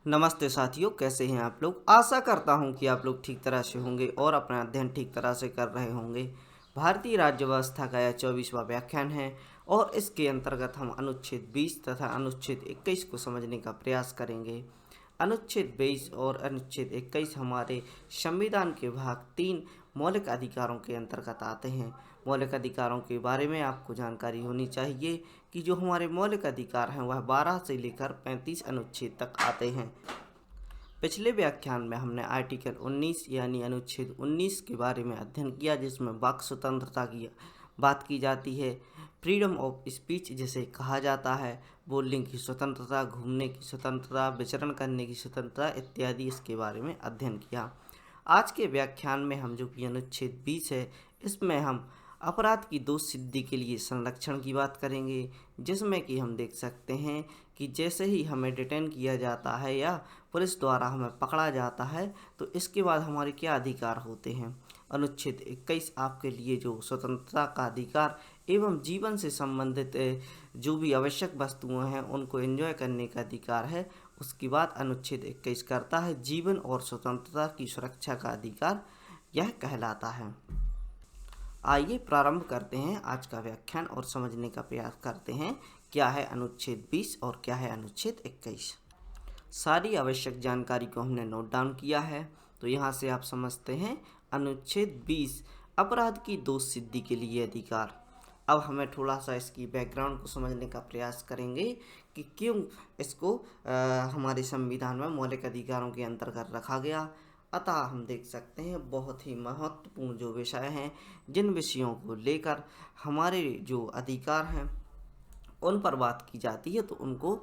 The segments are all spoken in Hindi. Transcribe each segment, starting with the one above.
नमस्ते साथियों, कैसे हैं आप लोग। आशा करता हूं कि आप लोग ठीक तरह से होंगे और अपना अध्ययन ठीक तरह से कर रहे होंगे। भारतीय राज्य व्यवस्था का यह 24वां व्याख्यान है और इसके अंतर्गत हम अनुच्छेद 20 तथा अनुच्छेद 21 को समझने का प्रयास करेंगे। अनुच्छेद 20 और अनुच्छेद 21 हमारे संविधान के भाग 3 मौलिक अधिकारों के अंतर्गत आते हैं। मौलिक अधिकारों के बारे में आपको जानकारी होनी चाहिए कि जो हमारे मौलिक अधिकार हैं वह 12 से लेकर 35 अनुच्छेद तक आते हैं। पिछले व्याख्यान में हमने आर्टिकल 19 यानी अनुच्छेद 19 के बारे में अध्ययन किया, जिसमें वाक स्वतंत्रता की बात की जाती है। फ्रीडम ऑफ स्पीच जिसे कहा जाता है, बोलने की स्वतंत्रता, घूमने की स्वतंत्रता, विचरण करने की स्वतंत्रता इत्यादि, इसके बारे में अध्ययन किया। आज के व्याख्यान में हम जो कि अनुच्छेद 20 है, इसमें हम अपराध की दोष सिद्धि के लिए संरक्षण की बात करेंगे, जिसमें कि हम देख सकते हैं कि जैसे ही हमें डिटेन किया जाता है या पुलिस द्वारा हमें पकड़ा जाता है तो इसके बाद हमारे क्या अधिकार होते हैं। अनुच्छेद 21 आपके लिए जो स्वतंत्रता का अधिकार एवं जीवन से संबंधित जो भी आवश्यक वस्तुएं हैं उनको एंजॉय करने का अधिकार है। उसकी बात अनुच्छेद 21 करता है। जीवन और स्वतंत्रता की सुरक्षा का अधिकार यह कहलाता है। आइए प्रारंभ करते हैं आज का व्याख्यान और समझने का प्रयास करते हैं क्या है अनुच्छेद 20 और क्या है अनुच्छेद 21। सारी आवश्यक जानकारी को हमने नोट डाउन किया है, तो यहाँ से आप समझते हैं अनुच्छेद 20 अपराध की दोष सिद्धि के लिए अधिकार। अब हमें थोड़ा सा इसकी बैकग्राउंड को समझने का प्रयास करेंगे कि क्यों इसको हमारे संविधान में मौलिक अधिकारों के अंतर्गत रखा गया। अतः हम देख सकते हैं बहुत ही महत्वपूर्ण जो विषय हैं, जिन विषयों को लेकर हमारे जो अधिकार हैं उन पर बात की जाती है तो उनको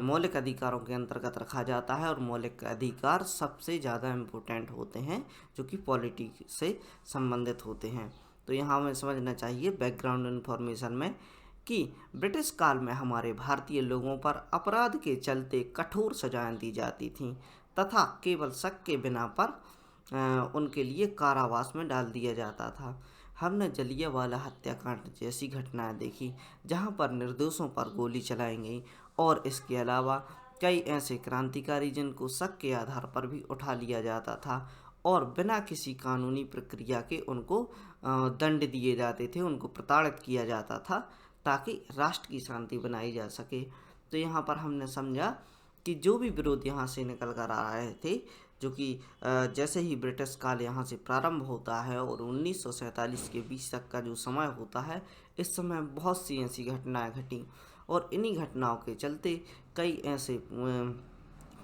मौलिक अधिकारों के अंतर्गत रखा जाता है। और मौलिक अधिकार सबसे ज़्यादा इम्पोर्टेंट होते हैं जो कि पॉलिटी से संबंधित होते हैं। तो यहाँ हमें समझना चाहिए बैकग्राउंड इन्फॉर्मेशन में कि ब्रिटिश काल में हमारे भारतीय लोगों पर अपराध के चलते कठोर सजाएं दी जाती थीं तथा केवल शक के बिना पर उनके लिए कारावास में डाल दिया जाता था। हमने जलियांवाला हत्याकांड जैसी घटनाएं देखी जहां पर निर्दोषों पर गोली चलाई गई, और इसके अलावा कई ऐसे क्रांतिकारी जिनको शक के आधार पर भी उठा लिया जाता था और बिना किसी कानूनी प्रक्रिया के उनको दंड दिए जाते थे, उनको प्रताड़ित किया जाता था ताकि राष्ट्र की शांति बनाई जा सके। तो यहाँ पर हमने समझा कि जो भी विरोध यहाँ से निकल कर आ रहे थे, जो कि जैसे ही ब्रिटिश काल यहाँ से प्रारंभ होता है और 1947 के बीच तक का जो समय होता है, इस समय बहुत सी ऐसी घटनाएं घटी और इन्हीं घटनाओं के चलते कई ऐसे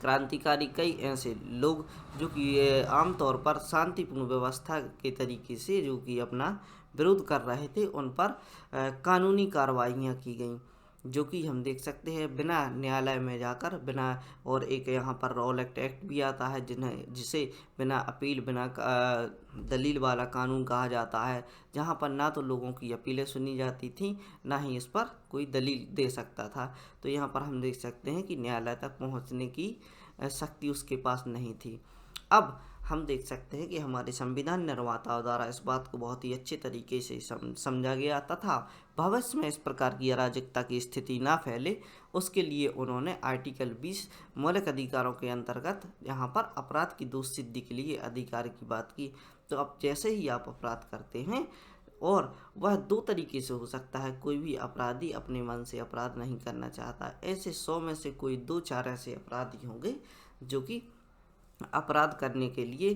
क्रांतिकारी, कई ऐसे लोग जो कि आमतौर पर शांतिपूर्ण व्यवस्था के तरीके से जो कि अपना विरोध कर रहे थे, उन पर कानूनी कार्रवाइयाँ की गईं, जो कि हम देख सकते हैं बिना न्यायालय में जाकर, बिना, और एक यहाँ पर रॉलेट एक्ट भी आता है जिसे बिना अपील, बिना दलील वाला कानून कहा जाता है, जहाँ पर ना तो लोगों की अपीलें सुनी जाती थी, ना ही इस पर कोई दलील दे सकता था। तो यहाँ पर हम देख सकते हैं कि न्यायालय तक पहुँचने की शक्ति उसके पास नहीं थी। अब हम देख सकते हैं कि हमारे संविधान निर्माताओं द्वारा इस बात को बहुत ही अच्छे तरीके से समझा गया तथा भविष्य में इस प्रकार की अराजकता की स्थिति ना फैले, उसके लिए उन्होंने आर्टिकल 20 मौलिक अधिकारों के अंतर्गत यहाँ पर अपराध की दोष सिद्धि के लिए अधिकार की बात की। तो अब जैसे ही आप अपराध करते हैं, और वह दो तरीके से हो सकता है, कोई भी अपराधी अपने मन से अपराध नहीं करना चाहता, ऐसे 100 में से कोई 2-4 ऐसे अपराधी होंगे जो कि अपराध करने के लिए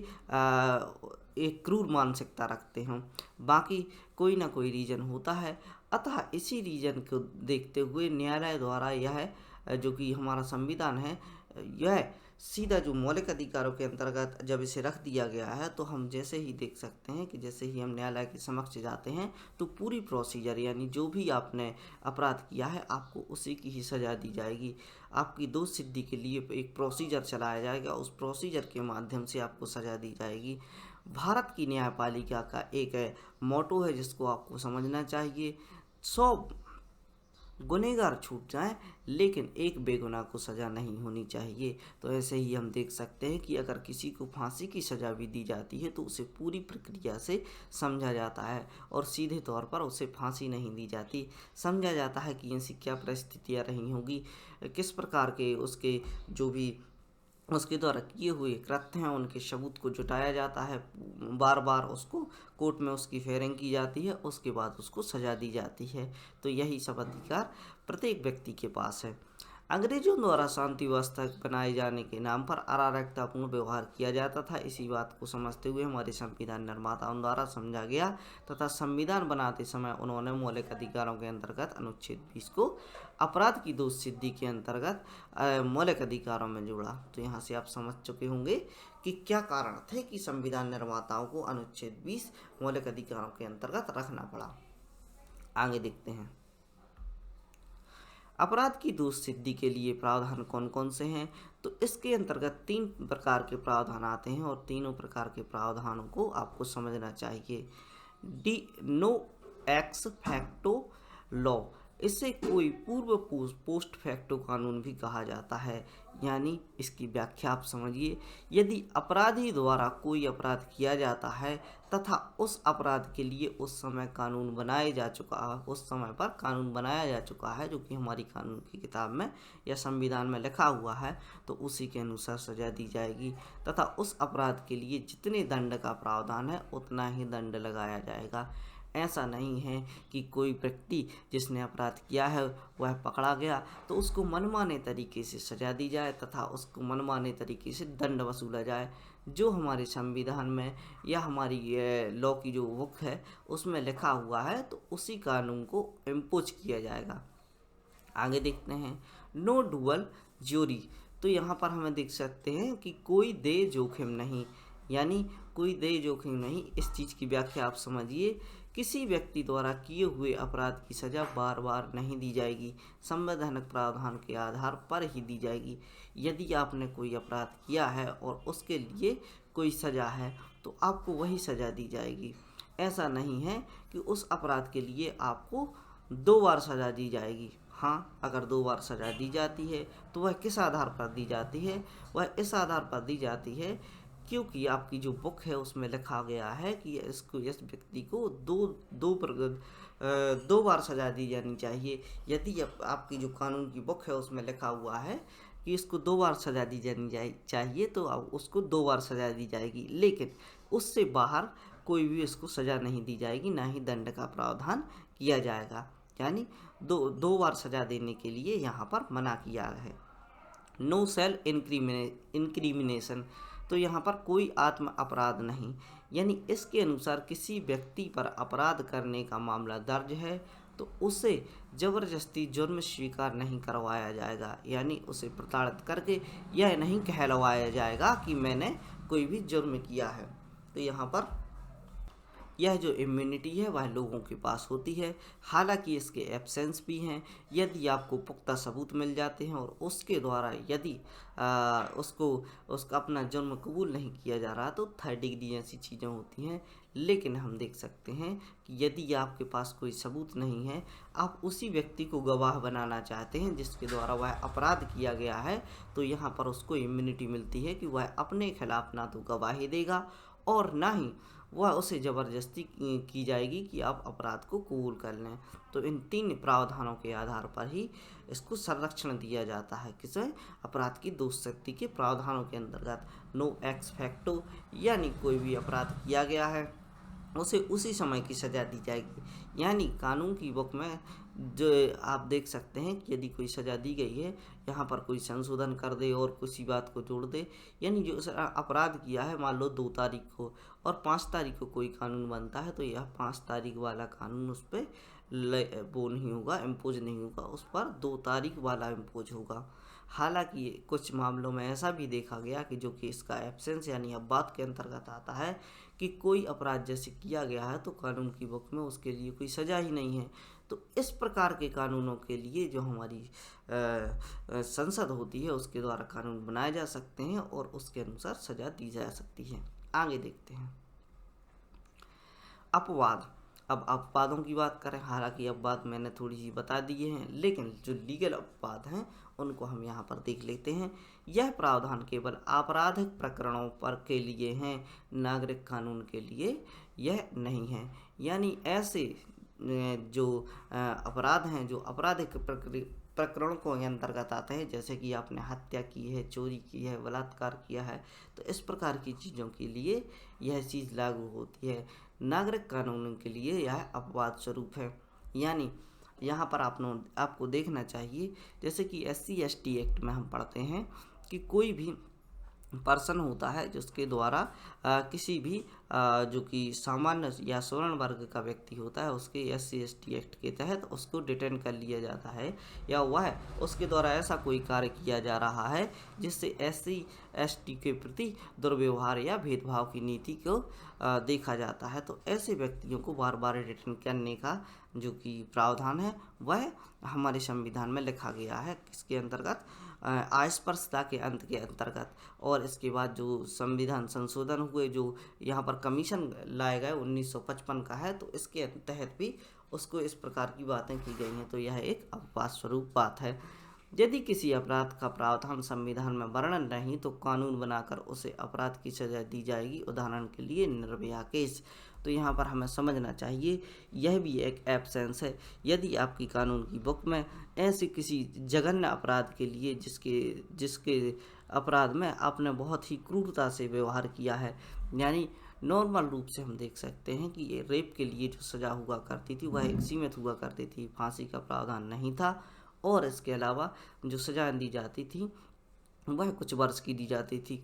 एक क्रूर मानसिकता रखते हों, बाकी कोई ना कोई रीजन होता है। अतः इसी रीजन को देखते हुए न्यायालय द्वारा यह जो कि हमारा संविधान है, यह सीधा जो मौलिक अधिकारों के अंतर्गत जब इसे रख दिया गया है, तो हम जैसे ही देख सकते हैं कि जैसे ही हम न्यायालय के समक्ष जाते हैं तो पूरी प्रोसीजर, यानी जो भी आपने अपराध किया है आपको उसी की ही सज़ा दी जाएगी। आपकी दोष सिद्धि के लिए एक प्रोसीजर चलाया जाएगा, उस प्रोसीजर के माध्यम से आपको सज़ा दी जाएगी। भारत की न्यायपालिका का एक मोटो है जिसको आपको समझना चाहिए, 100 गुनहगार छूट जाएं लेकिन एक बेगुनाह को सज़ा नहीं होनी चाहिए। तो ऐसे ही हम देख सकते हैं कि अगर किसी को फांसी की सज़ा भी दी जाती है तो उसे पूरी प्रक्रिया से समझा जाता है और सीधे तौर पर उसे फांसी नहीं दी जाती। समझा जाता है कि ऐसी क्या परिस्थितियाँ रही होंगी, किस प्रकार के उसके जो भी उसके द्वारा किए हुए कृत्य हैं उनके सबूत को जुटाया जाता है, बार बार उसको कोर्ट में उसकी फेयरिंग की जाती है, उसके बाद उसको सजा दी जाती है। तो यही सब अधिकार प्रत्येक व्यक्ति के पास है। अंग्रेजों द्वारा शांति व्यवस्था बनाए जाने के नाम पर अराजकतापूर्ण व्यवहार किया जाता था। इसी बात को समझते हुए हमारे संविधान निर्माताओं द्वारा समझा गया तथा संविधान बनाते समय उन्होंने मौलिक अधिकारों के अंतर्गत अनुच्छेद 20 को अपराध की दोष सिद्धि के अंतर्गत मौलिक अधिकारों में जोड़ा। तो यहाँ से आप समझ चुके होंगे कि क्या कारण थे कि संविधान निर्माताओं को अनुच्छेद 20 मौलिक अधिकारों के अंतर्गत रखना पड़ा। आगे देखते हैं, अपराध की दोष सिद्धि के लिए प्रावधान कौन कौन से हैं। तो इसके अंतर्गत 3 प्रकार के प्रावधान आते हैं और तीनों प्रकार के प्रावधानों को आपको समझना चाहिए। नो एक्स फैक्टो लॉ, इसे कोई पूर्व पोस्ट फैक्टो कानून भी कहा जाता है। यानी इसकी व्याख्या आप समझिए, यदि अपराधी द्वारा कोई अपराध किया जाता है तथा उस अपराध के लिए उस समय कानून बनाया जा चुका है, उस समय पर कानून बनाया जा चुका है जो कि हमारी कानून की किताब में या संविधान में लिखा हुआ है, तो उसी के अनुसार सजा दी जाएगी तथा उस अपराध के लिए जितने दंड का प्रावधान है उतना ही दंड लगाया जाएगा। ऐसा नहीं है कि कोई व्यक्ति जिसने अपराध किया है वह पकड़ा गया तो उसको मनमाने तरीके से सजा दी जाए तथा उसको मनमाने तरीके से दंड वसूला जाए। जो हमारे संविधान में या हमारी लॉ की जो बुक है उसमें लिखा हुआ है तो उसी कानून को इम्पोज किया जाएगा। आगे देखते हैं, नो डुअल ज्यूरी। तो यहाँ पर हमें देख सकते हैं कि कोई देय जोखिम नहीं, यानी कोई देय जोखिम नहीं। इस चीज़ की व्याख्या आप समझिए, किसी व्यक्ति द्वारा किए हुए अपराध की सज़ा बार बार नहीं दी जाएगी, संवैधानिक प्रावधान के आधार पर ही दी जाएगी। यदि आपने कोई अपराध किया है और उसके लिए कोई सज़ा है तो आपको वही सज़ा दी जाएगी। ऐसा नहीं है कि उस अपराध के लिए आपको 2 बार सज़ा दी जाएगी। हाँ, अगर 2 बार सज़ा दी जाती है तो वह किस आधार पर दी जाती है, वह इस आधार पर दी जाती है क्योंकि आपकी जो बुक है उसमें लिखा गया है कि इस व्यक्ति को दो बार सज़ा दी जानी चाहिए। यदि आपकी जो कानून की बुक है उसमें लिखा हुआ है कि इसको 2 बार सज़ा दी जानी चाहिए तो अब उसको 2 बार सज़ा दी जाएगी, लेकिन उससे बाहर कोई भी इसको सज़ा नहीं दी जाएगी, ना ही दंड का प्रावधान किया जाएगा। यानी दो बार सज़ा देने के लिए यहाँ पर मना किया है। नो सेल्फ इंक्रिमिनेशन, तो यहाँ पर कोई आत्म अपराध नहीं, यानी इसके अनुसार किसी व्यक्ति पर अपराध करने का मामला दर्ज है तो उसे जबरदस्ती जुर्म स्वीकार नहीं करवाया जाएगा। यानी उसे प्रताड़ित करके यह नहीं कहलवाया जाएगा कि मैंने कोई भी जुर्म किया है। तो यहाँ पर यह जो इम्यूनिटी है वह लोगों के पास होती है। हालांकि इसके एब्सेंस भी हैं। यदि आपको पुख्ता सबूत मिल जाते हैं और उसके द्वारा यदि उसका अपना जुर्म कबूल नहीं किया जा रहा तो थर्ड डिग्री ऐसी चीज़ें होती हैं। लेकिन हम देख सकते हैं कि यदि आपके पास कोई सबूत नहीं है, आप उसी व्यक्ति को गवाह बनाना चाहते हैं जिसके द्वारा वह अपराध किया गया है, तो यहाँ पर उसको इम्यूनिटी मिलती है कि वह अपने खिलाफ ना तो गवाही देगा और ना ही वह उसे ज़बरदस्ती की जाएगी कि आप अपराध को कबूल कर लें। तो इन 3 प्रावधानों के आधार पर ही इसको संरक्षण दिया जाता है। किसे? अपराध की दोष शक्ति के प्रावधानों के अंतर्गत। नो एक्स फैक्टो, यानी कोई भी अपराध किया गया है उसे उसी समय की सज़ा दी जाएगी। यानी कानून की बुक में जो आप देख सकते हैं कि यदि कोई सज़ा दी गई है, यहाँ पर कोई संशोधन कर दे और किसी बात को जोड़ दे, यानी जो अपराध किया है मान लो 2 तारीख को और 5 तारीख को कोई कानून बनता है तो यह 5 तारीख वाला कानून उस पर वो नहीं होगा, इम्पोज नहीं होगा, उस पर 2 तारीख वाला इम्पोज होगा। हालांकि कुछ मामलों में ऐसा भी देखा गया कि जो कि इसका एब्सेंस यानी अब बात के अंतर्गत आता है कि कोई अपराध जैसे किया गया है तो कानून की बुक में उसके लिए कोई सज़ा ही नहीं है। तो इस प्रकार के कानूनों के लिए जो हमारी संसद होती है उसके द्वारा कानून बनाए जा सकते हैं और उसके अनुसार सज़ा दी जा सकती है। आगे देखते हैं, अपवाद। अब अपवादों की बात करें, हालांकि अपवाद मैंने थोड़ी सी बता दिए हैं, लेकिन जो लीगल अपवाद हैं उनको हम यहाँ पर देख लेते हैं। यह प्रावधान केवल आपराधिक प्रकरणों पर के लिए हैं, नागरिक कानून के लिए यह नहीं है। यानी ऐसे जो अपराध हैं जो आपराधिक प्रकरणों को के अंतर्गत आते हैं, जैसे कि आपने हत्या की है, चोरी की है, बलात्कार किया है, तो इस प्रकार की चीज़ों के लिए यह चीज़ लागू होती है। नागरिक कानून के लिए यह अपवाद स्वरूप है। यानी यहाँ पर आपको देखना चाहिए, जैसे कि SC/ST एक्ट में हम पढ़ते हैं कि कोई भी पर्सन होता है जिसके द्वारा किसी भी जो कि सामान्य या स्वर्ण वर्ग का व्यक्ति होता है, उसके SC/ST एक्ट के तहत उसको डिटेन कर लिया जाता है, या वह उसके द्वारा ऐसा कोई कार्य किया जा रहा है जिससे SC/ST के प्रति दुर्व्यवहार या भेदभाव की नीति को देखा जाता है। तो ऐसे व्यक्तियों को बार बार डिटेन करने का जो कि प्रावधान है वह हमारे संविधान में लिखा गया है। किसके अंतर्गत? अस्पृश्यता के अंत के अंतर्गत। और इसके बाद जो संविधान संशोधन हुए, जो यहाँ पर कमीशन लाए गए 1955 का है, तो इसके तहत भी उसको इस प्रकार की बातें की गई हैं। तो यह एक अपवाद स्वरूप बात है। यदि किसी अपराध का प्रावधान संविधान में वर्णन नहीं तो कानून बनाकर उसे अपराध की सजा दी जाएगी। उदाहरण के लिए निर्भया केस। तो यहाँ पर हमें समझना चाहिए यह भी एक एब्सेंस है। यदि आपकी कानून की बुक में ऐसे किसी जघन्य अपराध के लिए जिसके अपराध में आपने बहुत ही क्रूरता से व्यवहार किया है, यानी नॉर्मल रूप से हम देख सकते हैं कि ये रेप के लिए जो सज़ा हुआ करती थी वह एक सीमित हुआ करती थी, फांसी का प्रावधान नहीं था। और इसके अलावा जो सज़ा दी जाती थी वह कुछ वर्ष की दी जाती थी,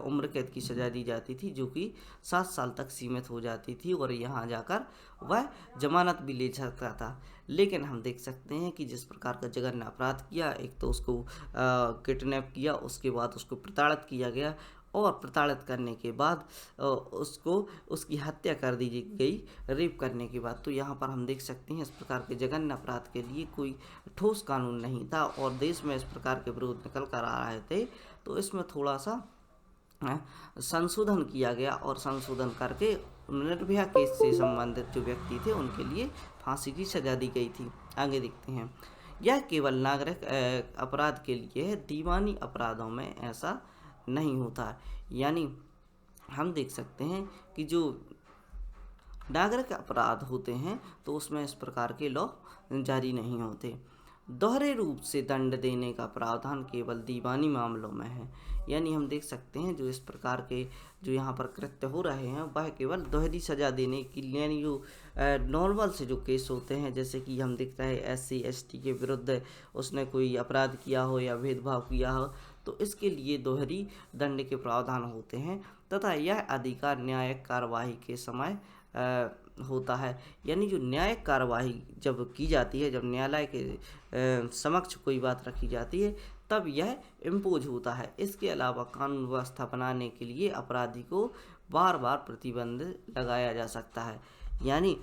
उम्र कैद की सज़ा दी जाती थी, जो कि 7 साल तक सीमित हो जाती थी, और यहाँ जाकर वह जमानत भी ले सकता था। लेकिन हम देख सकते हैं कि जिस प्रकार का जघन्य अपराध किया, एक तो उसको किडनैप किया, उसके बाद उसको प्रताड़ित किया गया, और प्रताड़ित करने के बाद उसकी हत्या कर दी गई रेप करने के बाद। तो यहाँ पर हम देख सकते हैं इस प्रकार के जघन्य अपराध के लिए कोई ठोस कानून नहीं था, और देश में इस प्रकार के विरोध निकल कर आ रहे थे। तो इसमें थोड़ा सा संशोधन किया गया, और संशोधन करके निर्भया केस से संबंधित जो व्यक्ति थे उनके लिए फांसी की सजा दी गई थी। आगे देखते हैं। यह केवल नागरिक अपराध के लिए है, दीवानी अपराधों में ऐसा नहीं होता। यानी हम देख सकते हैं कि जो नागरिक अपराध होते हैं तो उसमें इस प्रकार के लॉ जारी नहीं होते। दोहरे रूप से दंड देने का प्रावधान केवल दीवानी मामलों में है। यानी हम देख सकते हैं जो इस प्रकार के जो यहाँ पर कृत्य हो रहे हैं वह केवल दोहरी सजा देने की, यानी जो नॉर्मल से जो केस होते हैं, जैसे कि हम देखते हैं SC/ST के विरुद्ध उसने कोई अपराध किया हो या भेदभाव किया हो, तो इसके लिए दोहरी दंड के प्रावधान होते हैं, तथा यह अधिकार न्यायिक कार्यवाही के समय होता है। यानी जो न्यायिक कार्यवाही जब की जाती है, जब न्यायालय के समक्ष कोई बात रखी जाती है, तब यह इम्पोज होता है। इसके अलावा कानून व्यवस्था बनाने के लिए अपराधी को बार बार प्रतिबंध लगाया जा सकता है। यानी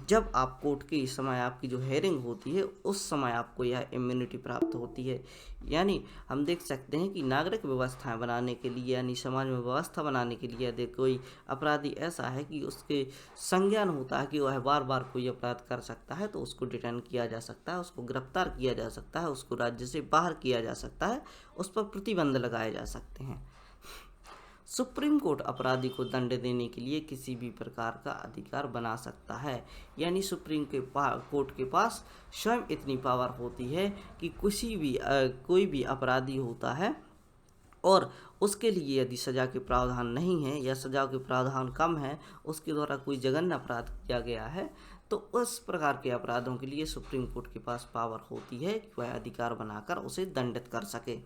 जब आप कोर्ट के समय आपकी जो हेयरिंग होती है उस समय आपको यह इम्यूनिटी प्राप्त होती है। यानी हम देख सकते हैं कि नागरिक व्यवस्थाएं बनाने के लिए, यानी समाज में व्यवस्था बनाने के लिए यदि कोई अपराधी ऐसा है कि उसके संज्ञान होता है कि वह बार बार कोई अपराध कर सकता है, तो उसको डिटेन किया जा सकता है, उसको गिरफ्तार किया जा सकता है, उसको राज्य से बाहर किया जा सकता है, उस पर प्रतिबंध लगाए जा सकते हैं। सुप्रीम कोर्ट अपराधी को दंड देने के लिए किसी भी प्रकार का अधिकार बना सकता है। यानी सुप्रीम कोर्ट के पास स्वयं इतनी पावर होती है कि कोई भी अपराधी होता है और उसके लिए यदि सज़ा के प्रावधान नहीं है या सज़ा के प्रावधान कम है, उसके द्वारा कोई जघन्य अपराध किया गया है, तो उस प्रकार के अपराधों के लिए सुप्रीम कोर्ट के पास पावर होती है कि वह अधिकार बनाकर उसे दंडित कर सके।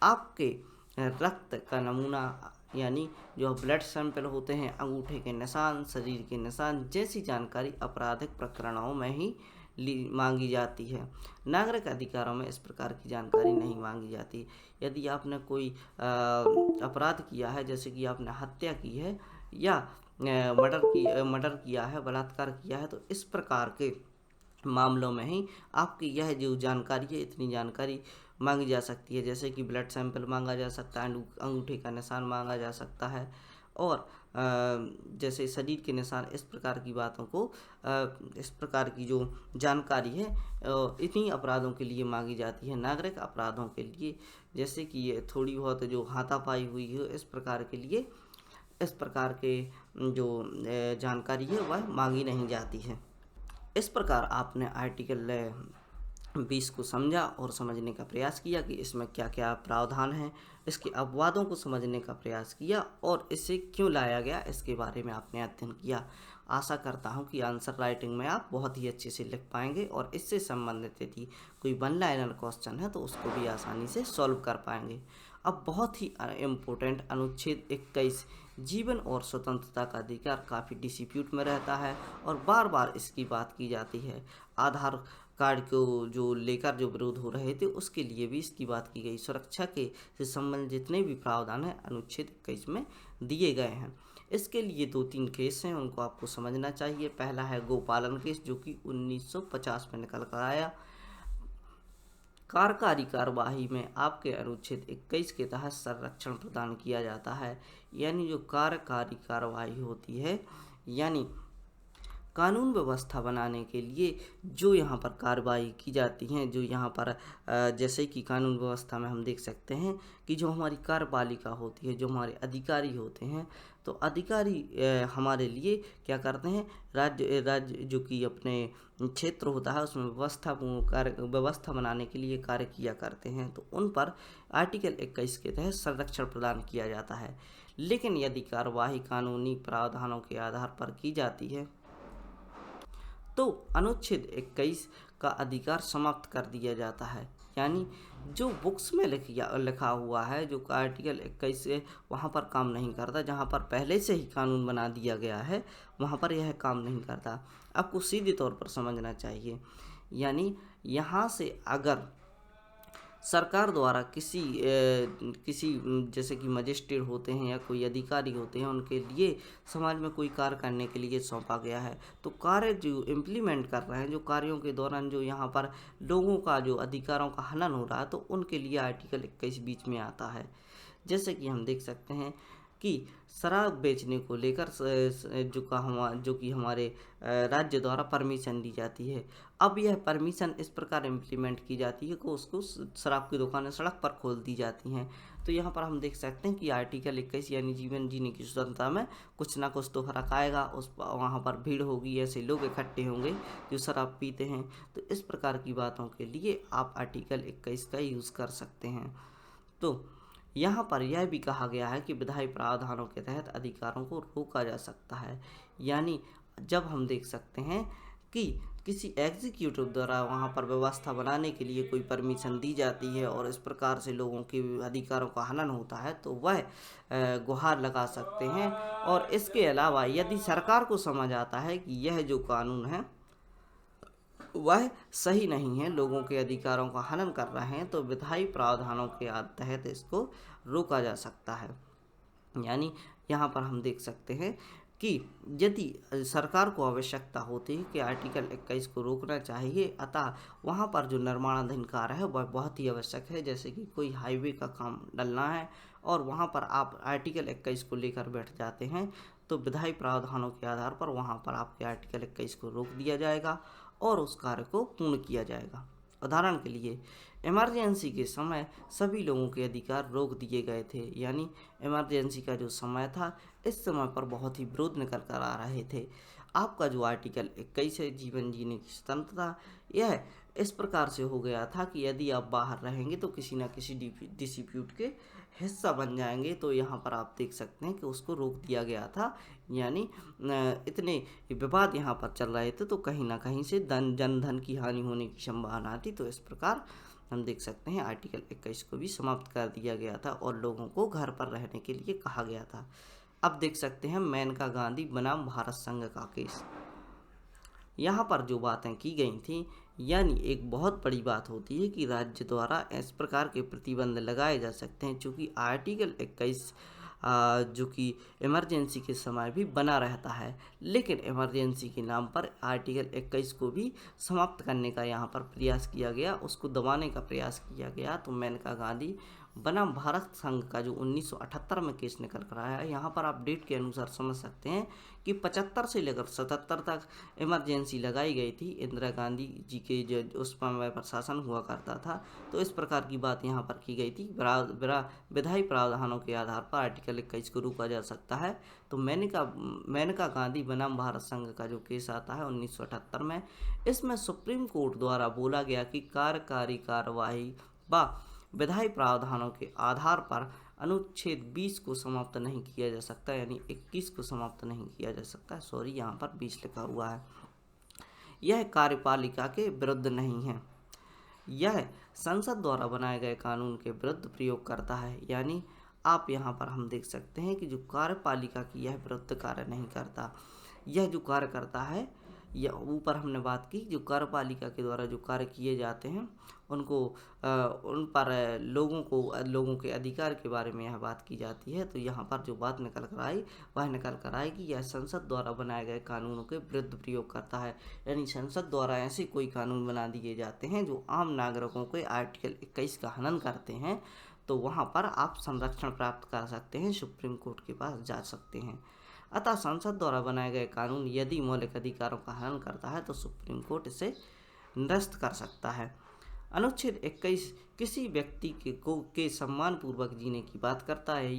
आपके रक्त का नमूना, यानी जो ब्लड सैंपल होते हैं, अंगूठे के निशान, शरीर के निशान जैसी जानकारी आपराधिक प्रकरणों में ही मांगी जाती है। नागरिक अधिकारों में इस प्रकार की जानकारी नहीं मांगी जाती। यदि आपने कोई अपराध किया है, जैसे कि आपने हत्या की है या मर्डर किया है, बलात्कार किया है, तो इस प्रकार के मामलों में ही आपकी यह जो जानकारी है, इतनी जानकारी मांगी जा सकती है। जैसे कि ब्लड सैंपल मांगा जा सकता है, अंगूठे का निशान मांगा जा सकता है, और जैसे शरीर के निशान, इस प्रकार की बातों को, इस प्रकार की जो जानकारी है इतनी अपराधों के लिए मांगी जाती है। नागरिक अपराधों के लिए, जैसे कि ये थोड़ी बहुत जो हाथापाई हुई है, इस प्रकार के लिए इस प्रकार के जो जानकारी है वह मांगी नहीं जाती है। इस प्रकार आपने आर्टिकल 20 को समझा और समझने का प्रयास किया कि इसमें क्या क्या प्रावधान है, इसके अपवादों को समझने का प्रयास किया और इसे क्यों लाया गया इसके बारे में आपने अध्ययन किया। आशा करता हूं कि आंसर राइटिंग में आप बहुत ही अच्छे से लिख पाएंगे और इससे संबंधित यदि कोई वन लाइनर क्वेश्चन है तो उसको भी आसानी से सॉल्व कर पाएंगे। अब बहुत ही इम्पोर्टेंट अनुच्छेद 21 जीवन और स्वतंत्रता का अधिकार काफ़ी डिस्प्यूट में रहता है और बार बार इसकी बात की जाती है। आधार कार्ड को जो लेकर जो विरोध हो रहे थे उसके लिए भी इसकी बात की गई। सुरक्षा के से संबंधित जितने भी प्रावधान हैं अनुच्छेद 21 में दिए गए हैं। इसके लिए 2-3 केस हैं, उनको आपको समझना चाहिए। पहला है गोपालन केस जो कि 1950 में निकल कर आया। कार्यकारी कार्यवाही में आपके अनुच्छेद 21 के तहत संरक्षण प्रदान किया जाता है। यानी जो कार्यकारी कार्यवाही होती है, यानी कानून व्यवस्था बनाने के लिए जो यहाँ पर कार्रवाई की जाती हैं, जो यहाँ पर जैसे कि कानून व्यवस्था में हम देख सकते हैं कि जो हमारी कार्यपालिका होती है, जो हमारे अधिकारी होते हैं, तो अधिकारी हमारे लिए क्या करते हैं, राज्य जो कि अपने क्षेत्र होता है उसमें व्यवस्था बनाने के लिए कार्य किया करते हैं। तो उन पर आर्टिकल 21 के तहत संरक्षण प्रदान किया जाता है। लेकिन यदि कार्यवाही कानूनी प्रावधानों के आधार पर की जाती है तो अनुच्छेद 21 का अधिकार समाप्त कर दिया जाता है। यानी जो बुक्स में लिखा हुआ है, जो आर्टिकल 21 से वहाँ पर काम नहीं करता। जहाँ पर पहले से ही कानून बना दिया गया है वहाँ पर यह काम नहीं करता। आपको सीधे तौर पर समझना चाहिए। यानी यहाँ से अगर सरकार द्वारा किसी जैसे कि मजिस्ट्रेट होते हैं या कोई अधिकारी होते हैं, उनके लिए समाज में कोई कार्य करने के लिए सौंपा गया है, तो कार्य जो इम्प्लीमेंट कर रहे हैं, जो कार्यों के दौरान जो यहाँ पर लोगों का जो अधिकारों का हनन हो रहा है, तो उनके लिए आर्टिकल 21 बीच में आता है। जैसे कि हम देख सकते हैं कि शराब बेचने को लेकर जो कि हमारे राज्य द्वारा परमिशन दी जाती है। अब यह परमिशन इस प्रकार इम्प्लीमेंट की जाती है कि उसको शराब की दुकानें सड़क पर खोल दी जाती हैं। तो यहाँ पर हम देख सकते हैं कि आर्टिकल 21 यानी जीवन जीने की स्वतंत्रता में कुछ ना कुछ तो फर्क आएगा। वहाँ पर भीड़ होगी, ऐसे लोग इकट्ठे होंगे जो शराब पीते हैं। तो इस प्रकार की बातों के लिए आप आर्टिकल 21 का यूज़ कर सकते हैं। तो यहाँ पर यह भी कहा गया है कि विधायी प्रावधानों के तहत अधिकारों को रोका जा सकता है। यानी जब हम देख सकते हैं कि किसी एग्जीक्यूटिव द्वारा वहाँ पर व्यवस्था बनाने के लिए कोई परमिशन दी जाती है और इस प्रकार से लोगों के अधिकारों का हनन होता है, तो वह गुहार लगा सकते हैं। और इसके अलावा यदि सरकार को समझ आता है कि यह जो कानून है वह सही नहीं है, लोगों के अधिकारों का हनन कर रहे हैं, तो विधायी प्रावधानों के तहत इसको रोका जा सकता है। यानी यहाँ पर हम देख सकते हैं कि यदि सरकार को आवश्यकता होती है कि आर्टिकल 21 को रोकना चाहिए, अतः वहाँ पर जो निर्माणाधीन कार्य है वह बहुत ही आवश्यक है। जैसे कि कोई हाईवे का काम डलना है और वहाँ पर आप आर्टिकल 21 को लेकर बैठ जाते हैं, तो विधायी प्रावधानों के आधार पर वहाँ पर आपके आर्टिकल 21 को रोक दिया जाएगा और उस कार्य को पूर्ण किया जाएगा। उदाहरण के लिए इमरजेंसी के समय सभी लोगों के अधिकार रोक दिए गए थे। यानी इमरजेंसी का जो समय था, इस समय पर बहुत ही विरोध निकल कर आ रहे थे। आपका जो आर्टिकल 21 है जीवन जीने की स्वतंत्रता, यह इस प्रकार से हो गया था कि यदि आप बाहर रहेंगे तो किसी न किसी डिस्प्यूट के हिस्सा बन जाएंगे। तो यहाँ पर आप देख सकते हैं कि उसको रोक दिया गया था। यानी इतने विवाद यहाँ पर चल रहे थे तो कहीं ना कहीं से जनधन की हानि होने की संभावना थी। तो इस प्रकार हम देख सकते हैं आर्टिकल 21 को भी समाप्त कर दिया गया था और लोगों को घर पर रहने के लिए कहा गया था। अब देख सकते हैं मेनका गांधी बनाम भारत संघ का केस। यहाँ पर जो बातें की गई थी, यानी एक बहुत बड़ी बात होती है कि राज्य द्वारा इस प्रकार के प्रतिबंध लगाए जा सकते हैं, चूँकि आर्टिकल 21 जो कि इमरजेंसी के समय भी बना रहता है। लेकिन इमरजेंसी के नाम पर आर्टिकल 21 को भी समाप्त करने का यहाँ पर प्रयास किया गया, उसको दबाने का प्रयास किया गया। तो मेनका गांधी बनाम भारत संघ का जो 1978 में केस निकल कर आया है, यहाँ पर आप डेट के अनुसार समझ सकते हैं कि 75 से लेकर 77 तक इमरजेंसी लगाई गई थी। इंदिरा गांधी जी के जो उस समय पर शासन हुआ करता था, तो इस प्रकार की बात यहाँ पर की गई थी। विधायी प्रावधानों के आधार पर आर्टिकल 21 को रोका जा सकता है। तो मेनका गांधी बनाम भारत संघ का जो केस आता है 1978 में, इसमें सुप्रीम कोर्ट द्वारा बोला गया कि कार्यकारी कार्यवाही व विधायी प्रावधानों के आधार पर अनुच्छेद 20 को समाप्त नहीं किया जा सकता, यानी 21 को समाप्त नहीं किया जा सकता। सॉरी, यहाँ पर 20 लिखा हुआ है। यह कार्यपालिका के विरुद्ध नहीं है, यह संसद द्वारा बनाए गए कानून के विरुद्ध प्रयोग करता है। यानी आप यहाँ पर हम देख सकते हैं कि जो कार्यपालिका की यह विरुद्ध कार्य नहीं करता, यह जो कार्य करता है, या ऊपर हमने बात की जो कार्यपालिका के द्वारा जो कार्य किए जाते हैं उनको उन पर लोगों के अधिकार के बारे में यह बात की जाती है। तो यहाँ पर जो बात निकल कर आई वह निकल कर आई कि यह संसद द्वारा बनाए गए कानूनों के विरुद्ध प्रयोग करता है। यानी संसद द्वारा ऐसे कोई कानून बना दिए जाते हैं जो आम नागरिकों के आर्टिकल 21 का हनन करते हैं, तो वहाँ पर आप संरक्षण प्राप्त कर सकते हैं, सुप्रीम कोर्ट के पास जा सकते हैं। अतः संसद द्वारा बनाए गए कानून यदि मौलिक अधिकारों का हनन करता है तो सुप्रीम कोर्ट इसे निरस्त कर सकता है। अनुच्छेद 21 किसी व्यक्ति के सम्मानपूर्वक जीने की बात करता है।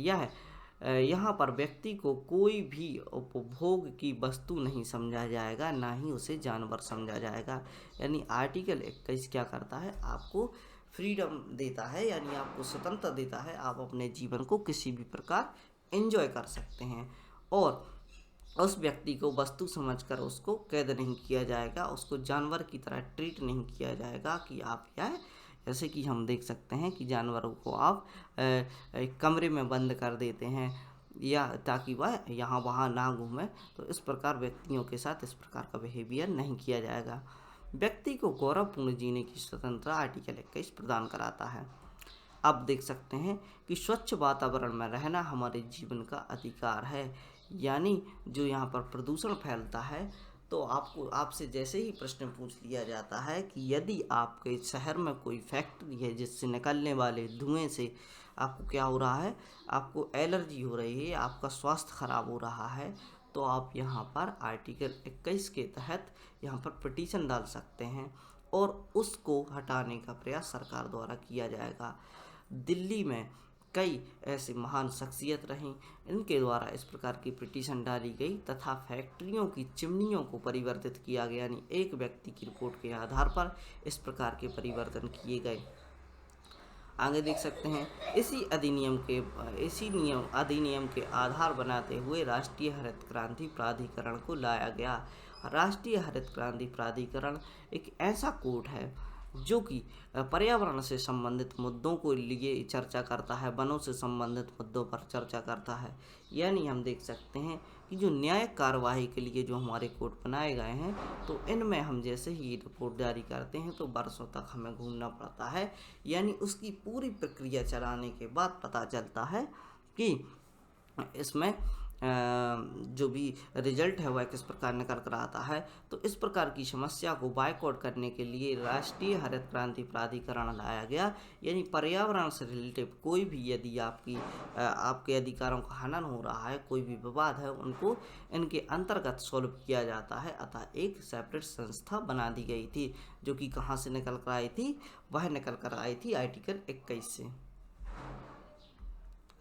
यहाँ पर व्यक्ति को कोई भी उपभोग की वस्तु नहीं समझा जाएगा, ना ही उसे जानवर समझा जाएगा। यानी आर्टिकल 21 क्या करता है, आपको फ्रीडम देता है, यानी आपको स्वतंत्रता देता है। आप अपने जीवन को किसी भी प्रकार एंजॉय कर सकते हैं और उस व्यक्ति को वस्तु समझकर उसको कैद नहीं किया जाएगा, उसको जानवर की तरह ट्रीट नहीं किया जाएगा कि आप क्या है। जैसे कि हम देख सकते हैं कि जानवरों को आप एक कमरे में बंद कर देते हैं या ताकि वह यहाँ वहाँ ना घूमे, तो इस प्रकार व्यक्तियों के साथ इस प्रकार का बिहेवियर नहीं किया जाएगा। व्यक्ति को गौरवपूर्ण जीने की स्वतंत्रता आर्टिकल 21 प्रदान कराता है। आप देख सकते हैं कि स्वच्छ वातावरण में रहना हमारे जीवन का अधिकार है। यानी जो यहाँ पर प्रदूषण फैलता है, तो आपसे जैसे ही प्रश्न पूछ लिया जाता है कि यदि आपके शहर में कोई फैक्ट्री है जिससे निकलने वाले धुएं से आपको क्या हो रहा है, आपको एलर्जी हो रही है, आपका स्वास्थ्य खराब हो रहा है, तो आप यहाँ पर आर्टिकल 21 के तहत यहाँ पर पिटीशन डाल सकते हैं और उसको हटाने का प्रयास सरकार द्वारा किया जाएगा। दिल्ली में कई ऐसे महान शख्सियत रहीं, इनके द्वारा इस प्रकार की पिटीशन डाली गई तथा फैक्ट्रियों की चिमनियों को परिवर्तित किया गया। यानी एक व्यक्ति की रिपोर्ट के आधार पर इस प्रकार के परिवर्तन किए गए। आगे देख सकते हैं इसी अधिनियम के आधार बनाते हुए राष्ट्रीय हरित क्रांति प्राधिकरण को लाया गया। राष्ट्रीय हरित क्रांति प्राधिकरण एक ऐसा कोड है जो कि पर्यावरण से संबंधित मुद्दों को लिए चर्चा करता है, वनों से संबंधित मुद्दों पर चर्चा करता है। यानी हम देख सकते हैं कि जो न्यायिक कार्यवाही के लिए जो हमारे कोर्ट बनाए गए हैं, तो इनमें हम जैसे ही रिपोर्ट जारी करते हैं तो वर्षों तक हमें घूमना पड़ता है। यानी उसकी पूरी प्रक्रिया चलाने के बाद पता चलता है कि इसमें जो भी रिजल्ट है वह किस प्रकार निकल कर आता है। तो इस प्रकार की समस्या को बायकॉट करने के लिए राष्ट्रीय हरित क्रांति प्राधिकरण लाया गया। यानी पर्यावरण से रिलेटेड कोई भी यदि आपके अधिकारों का हनन हो रहा है, कोई भी विवाद है, उनको इनके अंतर्गत सॉल्व किया जाता है। अतः एक सेपरेट संस्था बना दी गई थी जो कि कहाँ से निकल कर आई थी, वह निकल कर आई थी आर्टिकल 21 से।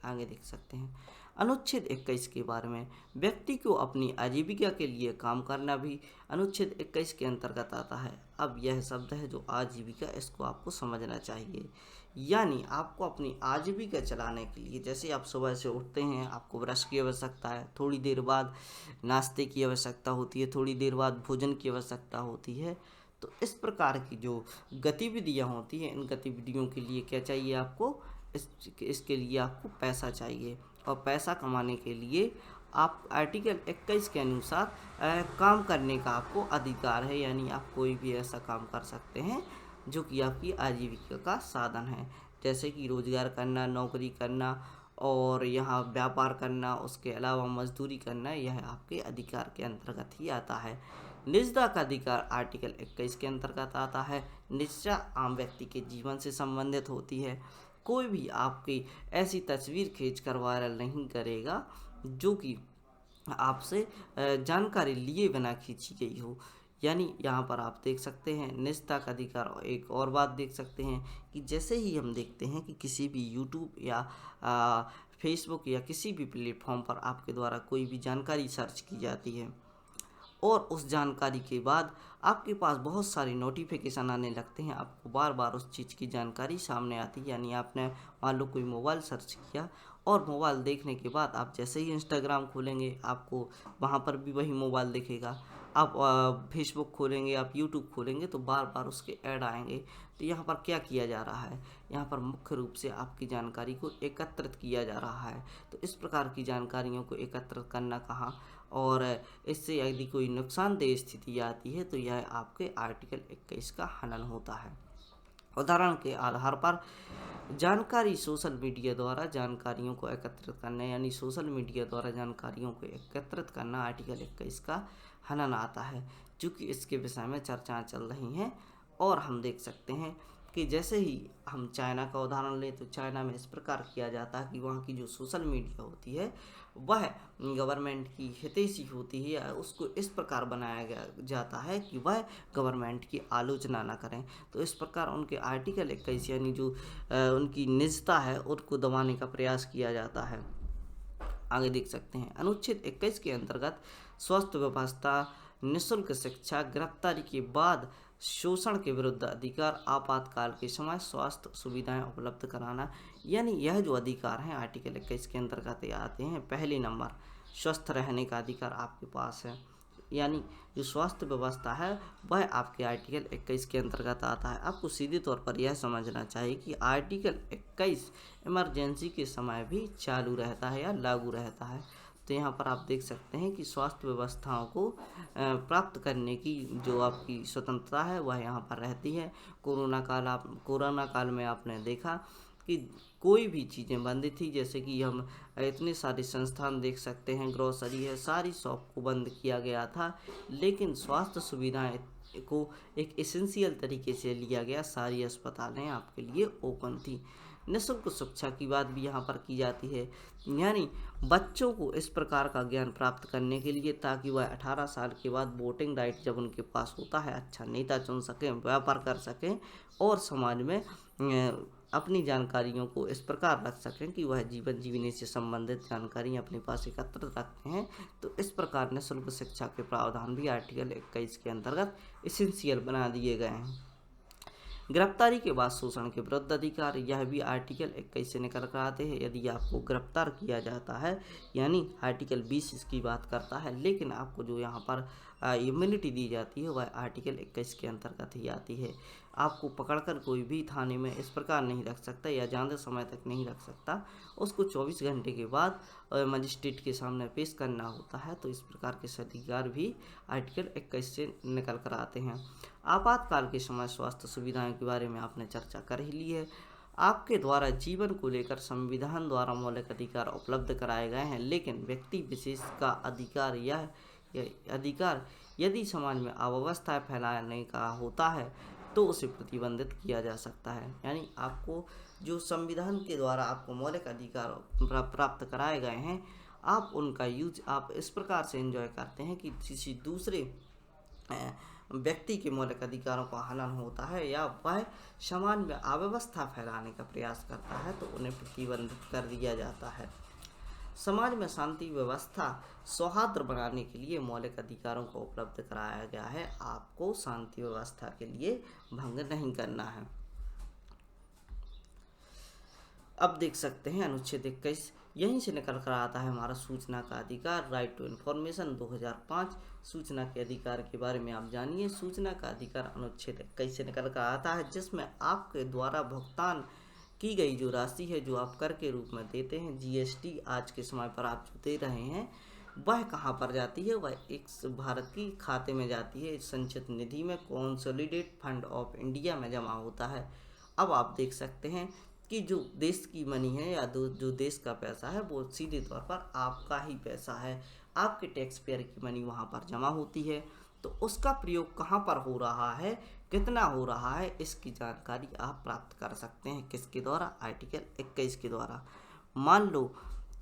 आगे देख सकते हैं अनुच्छेद 21 के बारे में, व्यक्ति को अपनी आजीविका के लिए काम करना भी अनुच्छेद 21 के अंतर्गत आता है। अब यह शब्द है जो आजीविका, इसको आपको समझना चाहिए। यानी आपको अपनी आजीविका चलाने के लिए, जैसे आप सुबह से उठते हैं, आपको ब्रश की आवश्यकता है, थोड़ी देर बाद नाश्ते की आवश्यकता होती है, थोड़ी देर बाद भोजन की आवश्यकता होती है। तो इस प्रकार की जो गतिविधियाँ होती हैं, इन गतिविधियों के लिए क्या चाहिए आपको, इसके लिए आपको पैसा चाहिए। और पैसा कमाने के लिए आप आर्टिकल 21 के अनुसार काम करने का आपको अधिकार है। यानी आप कोई भी ऐसा काम कर सकते हैं जो कि आपकी आजीविका का साधन है, जैसे कि रोजगार करना, नौकरी करना और यहाँ व्यापार करना, उसके अलावा मजदूरी करना, यह आपके अधिकार के अंतर्गत ही आता है। निजता का अधिकार आर्टिकल 21 के अंतर्गत आता है। निजता आम व्यक्ति के जीवन से संबंधित होती है। कोई भी आपकी ऐसी तस्वीर खींचकर वायरल नहीं करेगा जो कि आपसे जानकारी लिए बिना खींची गई हो। यानी यहाँ पर आप देख सकते हैं निजता का अधिकार। और एक और बात देख सकते हैं कि जैसे ही हम देखते हैं कि किसी भी यूट्यूब या फेसबुक या किसी भी प्लेटफॉर्म पर आपके द्वारा कोई भी जानकारी सर्च की जाती है और उस जानकारी के बाद आपके पास बहुत सारी नोटिफिकेशन आने लगते हैं, आपको बार बार उस चीज़ की जानकारी सामने आती है। यानी आपने मान लो कोई मोबाइल सर्च किया और मोबाइल देखने के बाद आप जैसे ही इंस्टाग्राम खोलेंगे आपको वहाँ पर भी वही मोबाइल दिखेगा। आप फेसबुक खोलेंगे, आप यूट्यूब खोलेंगे तो बार बार उसके ऐड आएंगे। तो यहाँ पर क्या किया जा रहा है, यहाँ पर मुख्य रूप से आपकी जानकारी को एकत्रित किया जा रहा है। तो इस प्रकार की जानकारियों को एकत्रित करना कहाँ, और इससे यदि कोई नुकसानदेह स्थिति आती है तो यह आपके आर्टिकल 21 का हनन होता है। उदाहरण के आधार पर जानकारी सोशल मीडिया द्वारा जानकारियों को एकत्रित करना, यानी सोशल मीडिया द्वारा जानकारियों को एकत्रित करना आर्टिकल 21 का हनन आता है, चूँकि इसके विषय में चर्चाएं चल रही हैं। और हम देख सकते हैं कि जैसे ही हम चाइना का उदाहरण लें तो चाइना में इस प्रकार किया जाता है कि वहाँ की जो सोशल मीडिया होती है वह गवर्नमेंट की हितैषी होती है, या उसको इस प्रकार बनाया गया जाता है कि वह गवर्नमेंट की आलोचना ना करें। तो इस प्रकार उनके आर्टिकल 21 यानी जो उनकी निजता है उनको दबाने का प्रयास किया जाता है। आगे देख सकते हैं अनुच्छेद 21 के अंतर्गत स्वास्थ्य व्यवस्था, निःशुल्क शिक्षा, गिरफ्तारी के बाद शोषण के विरुद्ध अधिकार, आपातकाल के समय स्वास्थ्य सुविधाएं उपलब्ध कराना, यानी यह जो अधिकार हैं आर्टिकल 21 के अंतर्गत आते हैं। पहले नंबर स्वस्थ रहने का अधिकार आपके पास है, यानी जो स्वास्थ्य व्यवस्था है वह आपके आर्टिकल 21 के अंतर्गत आता है। आपको सीधे तौर पर यह समझना चाहिए कि आर्टिकल 21 इमरजेंसी के समय भी चालू रहता है या लागू रहता है। तो यहाँ पर आप देख सकते हैं कि स्वास्थ्य व्यवस्थाओं को प्राप्त करने की जो आपकी स्वतंत्रता है वह यहाँ पर रहती है। कोरोना काल में आपने देखा कि कोई भी चीज़ें बंद थी, जैसे कि हम इतने सारे संस्थान देख सकते हैं, ग्रोसरी है, सारी शॉप को बंद किया गया था, लेकिन स्वास्थ्य सुविधाएं को एक एसेंशियल तरीके से लिया गया, सारी अस्पतालें आपके लिए ओपन थी। निःशुल्क शिक्षा की बात भी यहाँ पर की जाती है, यानी बच्चों को इस प्रकार का ज्ञान प्राप्त करने के लिए ताकि वह 18 साल के बाद वोटिंग राइट जब उनके पास होता है अच्छा नेता चुन सकें, व्यापार कर सकें और समाज में अपनी जानकारियों को इस प्रकार रख सकें कि वह जीवन जीने से संबंधित जानकारी अपने पास एकत्रित रखते हैं। तो इस प्रकार निःशुल्क शिक्षा के प्रावधान भी आर्टिकल 21 के अंतर्गत एसेंशियल बना दिए गए हैं। गिरफ्तारी के बाद शोषण के विरुद्ध अधिकार, यह भी आर्टिकल 21 से निकल कर आते हैं। यदि आपको गिरफ्तार किया जाता है, यानी आर्टिकल 20 इसकी बात करता है, लेकिन आपको जो यहाँ पर इम्यूनिटी दी जाती है वह आर्टिकल 21 के अंतर्गत ही आती है। आपको पकड़कर कोई भी थाने में इस प्रकार नहीं रख सकता या ज़्यादा समय तक नहीं रख सकता, उसको 24 घंटे के बाद मजिस्ट्रेट के सामने पेश करना होता है। तो इस प्रकार के अधिकार भी आर्टिकल 21 से निकल कर आते हैं। आपातकाल के समय स्वास्थ्य सुविधाओं के बारे में आपने चर्चा कर ही ली है। आपके द्वारा जीवन को लेकर संविधान द्वारा मौलिक अधिकार उपलब्ध कराए गए हैं, लेकिन व्यक्ति विशेष का अधिकार यह अधिकार यदि समाज में अव्यवस्था फैलाने का होता है तो उसे प्रतिबंधित किया जा सकता है। यानी आपको जो संविधान के द्वारा आपको मौलिक अधिकार प्राप्त कराए गए हैं, आप उनका यूज आप इस प्रकार से एंजॉय करते हैं कि किसी दूसरे व्यक्ति के मौलिक अधिकारों का हनन होता है या वह समाज में अव्यवस्था फैलाने का प्रयास करता है तो उन्हें प्रतिबंधित कर दिया जाता है। समाज में शांति व्यवस्था सौहार्द बनाने के लिए मौलिक अधिकारों को उपलब्ध कराया गया है। आपको शांति व्यवस्था के लिए भंग नहीं करना है। अब देख सकते हैं अनुच्छेद 21 यहीं से निकल कर आता है हमारा सूचना का अधिकार, राइट टू इन्फॉर्मेशन 2005। सूचना के अधिकार के बारे में आप जानिए। सूचना का अधिकार अनुच्छेद 21 से निकल कर आता है, जिसमें आपके द्वारा भुगतान की गई जो राशि है जो आप कर के रूप में देते हैं, जीएसटी आज के समय पर आप जो दे रहे हैं, वह कहाँ पर जाती है? वह एक भारत की खाते में जाती है, संचित निधि में, कंसोलिडेट फंड ऑफ इंडिया में जमा होता है। अब आप देख सकते हैं कि जो देश की मनी है या जो देश का पैसा है वो सीधे तौर पर आपका ही पैसा है, आपके टैक्स पेयर की मनी वहाँ पर जमा होती है। तो उसका प्रयोग कहाँ पर हो रहा है, कितना हो रहा है, इसकी जानकारी आप प्राप्त कर सकते हैं। किसके द्वारा? आर्टिकल 21 के द्वारा। मान लो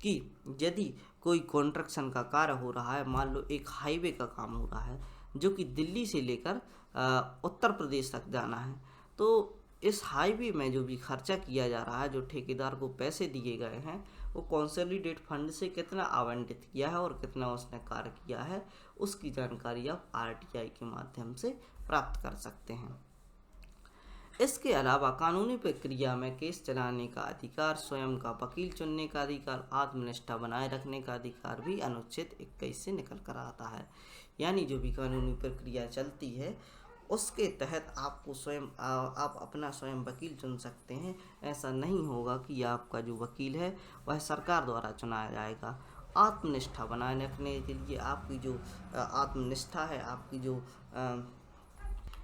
कि यदि कोई कंस्ट्रक्शन का कार्य हो रहा है, मान लो एक हाईवे का काम हो रहा है जो कि दिल्ली से लेकर उत्तर प्रदेश तक जाना है, तो इस हाईवे में जो भी खर्चा किया जा रहा है, जो ठेकेदार को पैसे दिए गए हैं, वो कंसोलिडेट फंड से कितना आवंटित किया है और कितना उसने कार्य किया है, उसकी जानकारी आप आरटीआई के माध्यम से प्राप्त कर सकते हैं। इसके अलावा कानूनी प्रक्रिया में केस चलाने का अधिकार, स्वयं का वकील चुनने का अधिकार, आत्मनिष्ठा बनाए रखने का अधिकार भी अनुच्छेद 21 से निकल कर आता है। यानी जो भी कानूनी प्रक्रिया चलती है उसके तहत आपको स्वयं आप अपना स्वयं वकील चुन सकते हैं। ऐसा नहीं होगा कि आपका जो वकील है वह सरकार द्वारा चुनाया जाएगा। आत्मनिष्ठा बनाए रखने के लिए आपकी जो आत्मनिष्ठा है, आपकी जो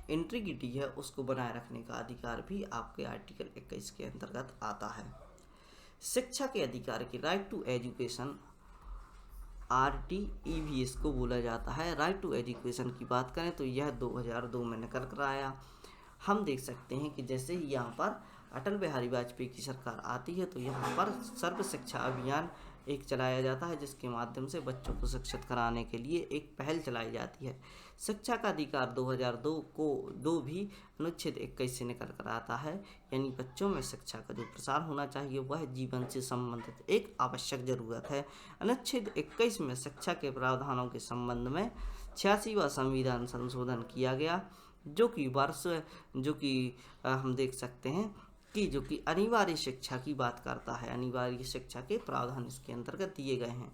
इंटीग्रिटी है, उसको बनाए रखने का अधिकार भी आपके आर्टिकल 21 के अंतर्गत आता है। शिक्षा के अधिकार की राइट टू एजुकेशन, RTE इसको बोला जाता है। राइट टू एजुकेशन की बात करें तो यह 2002 में निकल कर आया। हम देख सकते हैं कि जैसे ही यहाँ पर अटल बिहारी वाजपेयी की सरकार आती है तो यहाँ पर सर्व शिक्षा अभियान एक चलाया जाता है, जिसके माध्यम से बच्चों को शिक्षित कराने के लिए एक पहल चलाई जाती है। शिक्षा का अधिकार 2002 भी अनुच्छेद 21 से निकल कर आता है। यानी बच्चों में शिक्षा का जो प्रसार होना चाहिए वह जीवन से संबंधित एक आवश्यक जरूरत है। अनुच्छेद 21 में शिक्षा के प्रावधानों के संबंध में 86वां संविधान संशोधन किया गया, जो कि हम देख सकते हैं कि जो कि अनिवार्य शिक्षा की बात करता है। अनिवार्य शिक्षा के प्रावधान इसके अंतर्गत दिए गए हैं।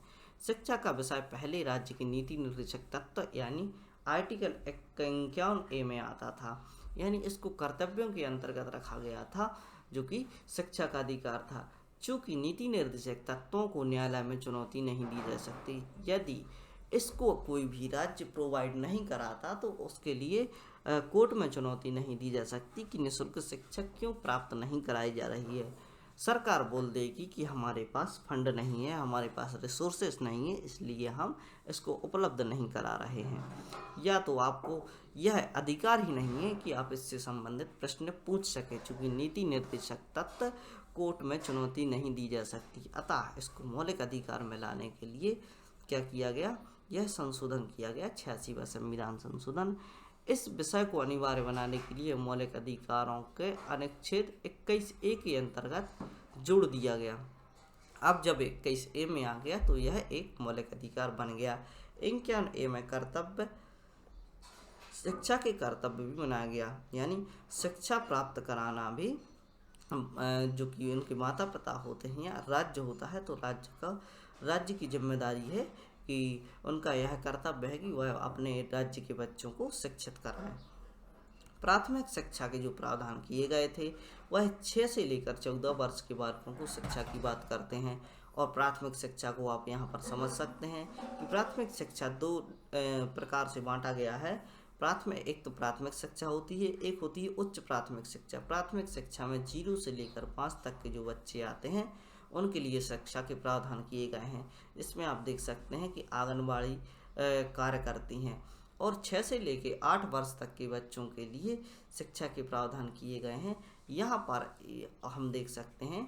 शिक्षा का विषय पहले राज्य के नीति निर्देशक तत्व यानी आर्टिकल 51A में आता था। यानी इसको कर्तव्यों के अंतर्गत रखा गया था, जो कि शिक्षा का अधिकार था। चूँकि नीति निर्देशक तत्वों को न्यायालय में चुनौती नहीं दी जा सकती, यदि इसको कोई भी राज्य प्रोवाइड नहीं कराता तो उसके लिए कोर्ट में चुनौती नहीं दी जा सकती कि निःशुल्क शिक्षा क्यों प्राप्त नहीं कराई जा रही है। सरकार बोल देगी कि हमारे पास फंड नहीं है, हमारे पास रिसोर्सेस नहीं है, इसलिए हम इसको उपलब्ध नहीं करा रहे हैं। या तो आपको यह अधिकार ही नहीं है कि आप इससे संबंधित प्रश्न पूछ सकें, चूँकि नीति निर्देशक तत्व कोर्ट में चुनौती नहीं दी जा सकती। अतः इसको मौलिक अधिकार में लाने के लिए क्या किया गया, यह संशोधन किया गया, 86वां संविधान संशोधन। इस विषय को अनिवार्य बनाने के लिए मौलिक अधिकारों के अनुच्छेद 21A के अंतर्गत जोड़ दिया गया। अब जब 21A में आ गया तो यह एक मौलिक अधिकार बन गया। 51A में कर्तव्य, शिक्षा के कर्तव्य भी बनाया गया। यानी शिक्षा प्राप्त कराना भी जो कि उनके माता पिता होते हैं या राज्य होता है, तो राज्य की जिम्मेदारी है कि उनका यह कर्तव्य है कि वह अपने राज्य के बच्चों को शिक्षित कराएं। प्राथमिक शिक्षा के जो प्रावधान किए गए थे वह 6 से लेकर 14 वर्ष के बालकों को शिक्षा की बात करते हैं। और प्राथमिक शिक्षा को आप यहाँ पर समझ सकते हैं कि प्राथमिक शिक्षा 2 प्रकार से बांटा गया है। एक तो प्राथमिक शिक्षा होती है, एक होती है उच्च प्राथमिक शिक्षा। प्राथमिक शिक्षा में 0 से लेकर 5 तक के जो बच्चे आते हैं उनके लिए शिक्षा के प्रावधान किए गए हैं। इसमें आप देख सकते हैं कि आंगनबाड़ी कार्य करती हैं। और 6 से लेकर 8 वर्ष तक के बच्चों के लिए शिक्षा के प्रावधान किए गए हैं। यहाँ पर हम देख सकते हैं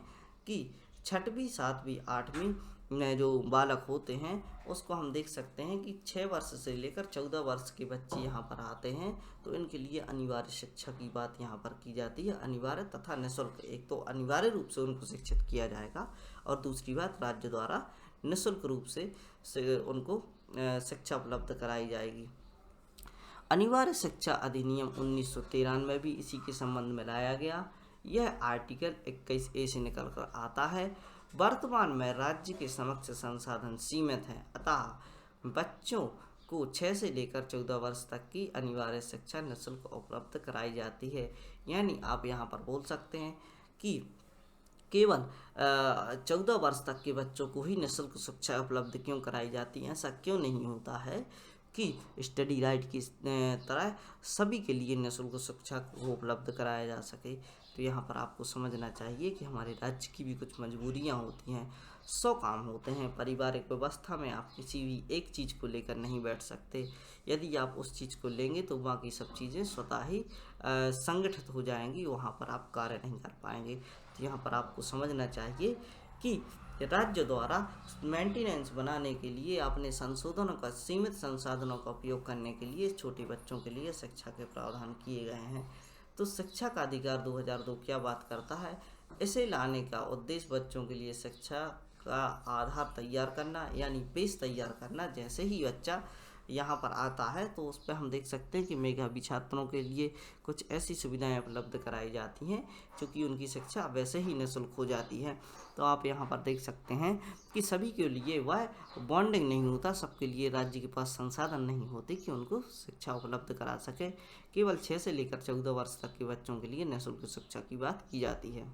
कि 6वीं 7वीं 8वीं में जो बालक होते हैं उसको हम देख सकते हैं कि 6 वर्ष से लेकर 14 वर्ष के बच्चे यहाँ पर आते हैं, तो इनके लिए अनिवार्य शिक्षा की बात यहाँ पर की जाती है। अनिवार्य तथा निःशुल्क, एक तो अनिवार्य रूप से उनको शिक्षित किया जाएगा और दूसरी बात राज्य द्वारा निःशुल्क रूप से उनको शिक्षा उपलब्ध कराई जाएगी। अनिवार्य शिक्षा अधिनियम 1993 में भी इसी के संबंध में लाया गया। यह आर्टिकल 21A से निकल कर आता है। वर्तमान में राज्य के समक्ष संसाधन सीमित हैं, अतः बच्चों को 6 से लेकर 14 वर्ष तक की अनिवार्य शिक्षा निःशुल्क उपलब्ध कराई जाती है। यानी आप यहाँ पर बोल सकते हैं कि केवल 14 वर्ष तक के बच्चों को ही निःशुल्क शिक्षा उपलब्ध क्यों कराई जाती है। ऐसा क्यों नहीं होता है कि स्टडी राइट की तरह सभी के लिए निःशुल्क शिक्षा को उपलब्ध कराया जा सके। तो यहाँ पर आपको समझना चाहिए कि हमारे राज्य की भी कुछ मजबूरियाँ होती हैं। 100 काम होते हैं। पारिवारिक व्यवस्था में आप किसी भी एक चीज़ को लेकर नहीं बैठ सकते। यदि आप उस चीज़ को लेंगे तो बाकी सब चीज़ें स्वतः ही संगठित हो जाएंगी, वहाँ पर आप कार्य नहीं कर पाएंगे। तो यहाँ पर आपको समझना चाहिए कि राज्य द्वारा मेंटेनेंस बनाने के लिए, अपने संशोधनों का, सीमित संसाधनों का उपयोग करने के लिए छोटे बच्चों के लिए शिक्षा के प्रावधान किए गए हैं। तो शिक्षा का अधिकार 2002 क्या बात करता है? इसे लाने का उद्देश्य बच्चों के लिए शिक्षा का आधार तैयार करना, यानी बेस तैयार करना। जैसे ही बच्चा यहाँ पर आता है तो उस पर हम देख सकते हैं कि मेधावी छात्रों के लिए कुछ ऐसी सुविधाएं उपलब्ध कराई जाती हैं क्योंकि उनकी शिक्षा वैसे ही निःशुल्क हो जाती है। तो आप यहाँ पर देख सकते हैं कि सभी के लिए वह बॉन्डिंग नहीं होता, सबके लिए राज्य के पास संसाधन नहीं होते कि उनको शिक्षा उपलब्ध करा सके। केवल 6 से लेकर 14 वर्ष तक के बच्चों के लिए निःशुल्क शिक्षा की बात की जाती है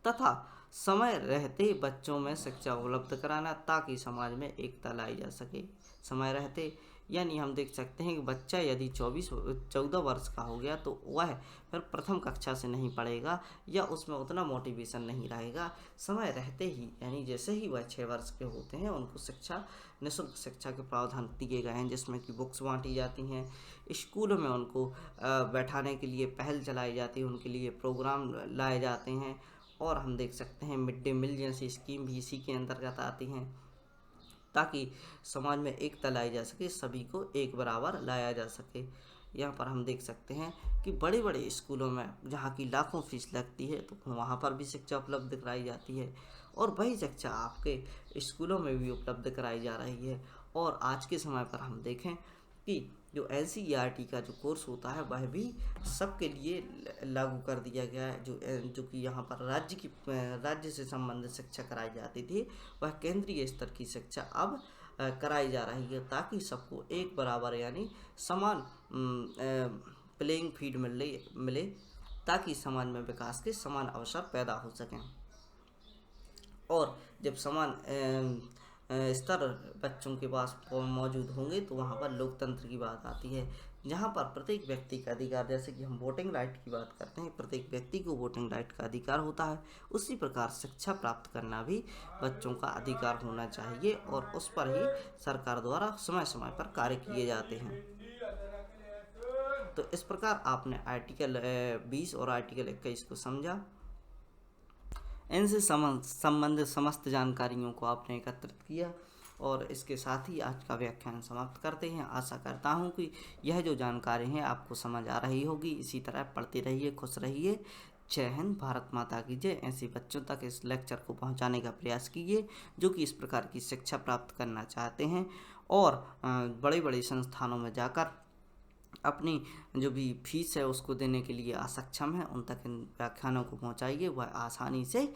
तथा समय रहते बच्चों में शिक्षा उपलब्ध कराना ताकि समाज में एकता लाई जा सके। समय रहते यानी हम देख सकते हैं कि बच्चा यदि 14 वर्ष का हो गया तो वह फिर प्रथम कक्षा से नहीं पढ़ेगा या उसमें उतना मोटिवेशन नहीं रहेगा। समय रहते ही यानी जैसे ही वह 6 वर्ष के होते हैं उनको शिक्षा, निःशुल्क शिक्षा के प्रावधान दिए गए हैं, जिसमें कि बुक्स बांटी जाती हैं। स्कूलों में उनको बैठाने के लिए पहल चलाई जाती है, उनके लिए प्रोग्राम लाए जाते हैं। और हम देख सकते हैं मिड डे मील जैसी स्कीम भी इसी के अंतर्गत आती हैं ताकि समाज में एकता लाई जा सके, सभी को एक बराबर लाया जा सके। यहाँ पर हम देख सकते हैं कि बड़े बड़े स्कूलों में जहाँ की लाखों फीस लगती है तो वहाँ पर भी शिक्षा उपलब्ध कराई जाती है और वही शिक्षा आपके स्कूलों में भी उपलब्ध कराई जा रही है। और आज के समय पर हम देखें कि जो NCERT का जो कोर्स होता है वह भी सबके लिए लागू कर दिया गया है। जो कि यहाँ पर राज्य से संबंधित शिक्षा कराई जाती थी वह केंद्रीय स्तर की शिक्षा अब कराई जा रही है ताकि सबको एक बराबर यानी समान प्लेइंग फील्ड मिले ताकि समाज में विकास के समान अवसर पैदा हो सकें। और जब समान स्तर बच्चों के पास मौजूद होंगे तो वहाँ पर लोकतंत्र की बात आती है, जहाँ पर प्रत्येक व्यक्ति का अधिकार, जैसे कि हम वोटिंग राइट की बात करते हैं, प्रत्येक व्यक्ति को वोटिंग राइट का अधिकार होता है, उसी प्रकार शिक्षा प्राप्त करना भी बच्चों का अधिकार होना चाहिए और उस पर ही सरकार द्वारा समय समय पर कार्य किए जाते हैं। तो इस प्रकार आपने आर्टिकल 20 और आर्टिकल 21 को समझा। इनसे संबंधित समस्त जानकारियों को आपने एकत्रित किया और इसके साथ ही आज का व्याख्यान समाप्त करते हैं। आशा करता हूं कि यह जो जानकारी है आपको समझ आ रही होगी। इसी तरह पढ़ते रहिए, खुश रहिए। जय हिंद, भारत माता की जय। ऐसे बच्चों तक इस लेक्चर को पहुंचाने का प्रयास कीजिए जो कि इस प्रकार की शिक्षा प्राप्त करना चाहते हैं और बड़े बड़े संस्थानों में जाकर अपनी जो भी फीस है उसको देने के लिए असक्षम है, उन तक इन व्याख्यानों को पहुंचाइए। वह आसानी से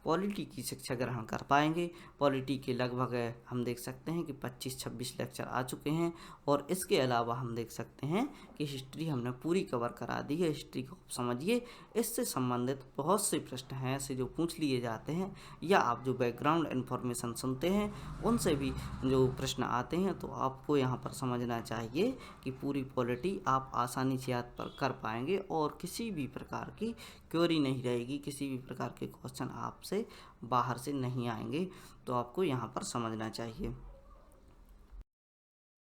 पॉलिटी की शिक्षा ग्रहण कर पाएंगे। पॉलिटी के लगभग हम देख सकते हैं कि 25-26 लेक्चर आ चुके हैं और इसके अलावा हम देख सकते हैं कि हिस्ट्री हमने पूरी कवर करा दी है। हिस्ट्री को समझिए, इससे संबंधित बहुत से प्रश्न हैं ऐसे जो पूछ लिए जाते हैं या आप जो बैकग्राउंड इन्फॉर्मेशन सुनते हैं उनसे भी जो प्रश्न आते हैं, तो आपको यहाँ पर समझना चाहिए कि पूरी पॉलिटी आप आसानी से याद कर पाएंगे और किसी भी प्रकार की क्वेरी नहीं रहेगी, किसी भी प्रकार के क्वेश्चन आपसे बाहर से नहीं आएंगे। तो आपको यहाँ पर समझना चाहिए।